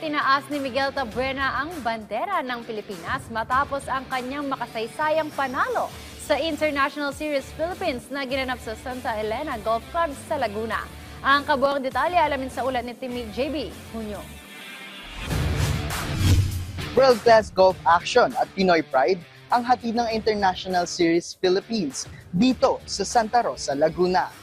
itinaas ni Miguel Tabuena ang bandera ng Pilipinas matapos ang kanyang makasaysayang panalo sa International Series Philippines na ginanap sa Santa Elena Golf Club sa Laguna. Ang kabuang detalye alamin sa ulat ni Timmy JB Junio. World-class golf action at Pinoy pride ang hatid ng International Series Philippines dito sa Santa Rosa, Laguna.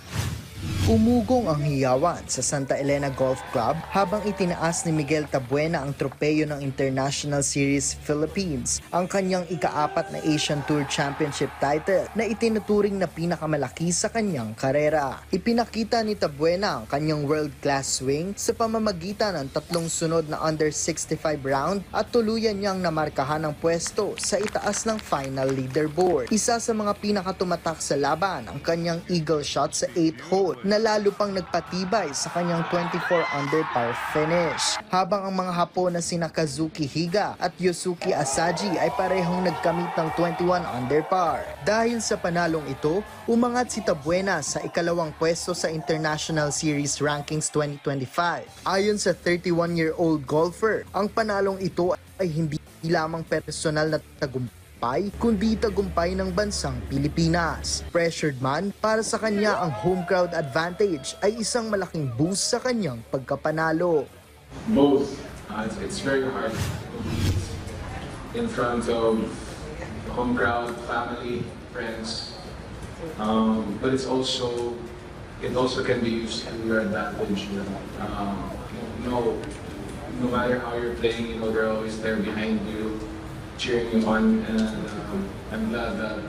Umugong ang hiyawan sa Santa Elena Golf Club habang itinaas ni Miguel Tabuena ang tropeyo ng International Series Philippines, ang kanyang ika-4 na Asian Tour Championship title na itinuturing na pinakamalaki sa kanyang karera. Ipinakita ni Tabuena ang kanyang world-class swing sa pamamagitan ng 3 sunod na under 65 round at tuluyan niyang namarkahan ang pwesto sa itaas ng final leaderboard. Isa sa mga pinakatumatak sa laban ang kanyang eagle shot sa 8th hole na lalo pang nagpatibay sa kanyang 24 under par finish. Habang ang mga Hapon na sina Kazuki Higa at Yosuke Asaji ay parehong nagkamit ng 21 under par. Dahil sa panalong ito, umangat si Tabuena sa ikalawang pwesto sa International Series Rankings 2025. Ayon sa 31-year-old golfer, ang panalong ito ay hindi lamang personal na tagumpay kundi tagumpay ng bansang Pilipinas. Pressured man, para sa kanya ang home crowd advantage ay isang malaking boost sa kanyang pagkapanalo. Both. It's very hard in front of home crowd, family, friends. But it also can be used to your advantage. No matter how you're playing, they're always there behind you, cheering you on, and I'm glad that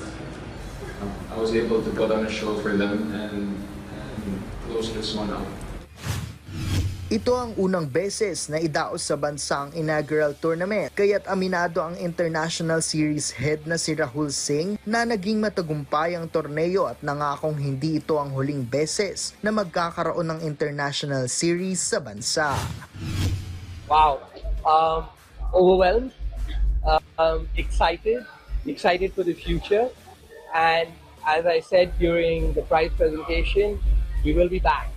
I was able to put on a show for them and close this one out. Ito ang unang beses na idaos sa bansang inaugural tournament, kaya't aminado ang International Series head na si Rahul Singh na naging matagumpay ang torneo at nangakong hindi ito ang huling beses na magkakaroon ng International Series sa bansa. Wow! Overwhelmed. Excited for the future, and as I said during the prize presentation, we will be back.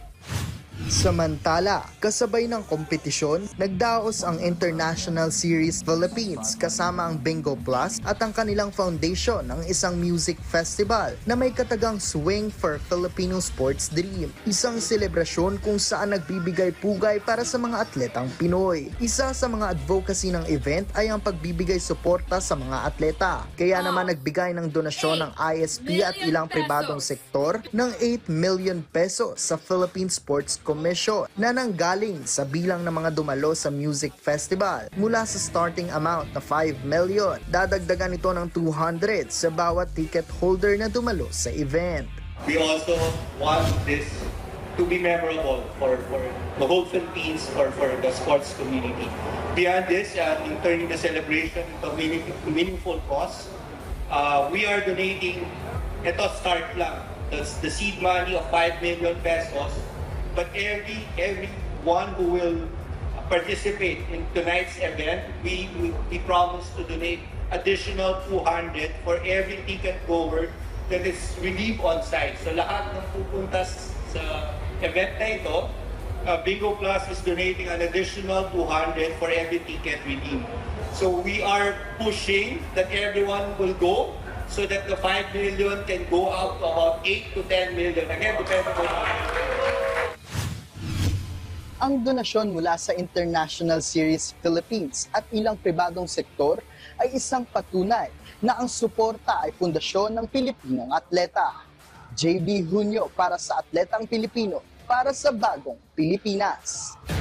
Samantala, kasabay ng kompetisyon, nagdaos ang International Series Philippines kasama ang Bingo Plus at ang kanilang foundation ng isang music festival na may katagang Swing for Filipino Sports Dream. Isang selebrasyon kung saan nagbibigay pugay para sa mga atletang Pinoy. Isa sa mga advocacy ng event ay ang pagbibigay suporta sa mga atleta. Kaya naman nagbigay ng donasyon ng ISP at ilang pribadong sektor ng 8 million pesos sa Philippine Sports Commission na nanggaling sa bilang ng mga dumalo sa music festival. Mula sa starting amount na 5 million, dadagdagan ito ng 200 sa bawat ticket holder na dumalo sa event. We also want this to be memorable for the whole Philippines or for the sports community. Beyond this, in turning the celebration into meaningful cause, we are donating, ito start lang, the seed money of 5 million pesos. But everyone who will participate in tonight's event, we promise to donate additional 200 for every ticket goer that is redeemed on site. So lahat ng pupunta sa event na ito, Bingo Plus is donating an additional 200 for every ticket redeemed. So we are pushing that everyone will go so that the 5 million can go out to about 8 to 10 million. Again, depending on Ang donasyon mula sa International Series Philippines at ilang pribadong sektor ay isang patunay na ang suporta ay pundasyon ng Pilipinong atleta. JB Junio para sa Atletang Pilipino, para sa Bagong Pilipinas.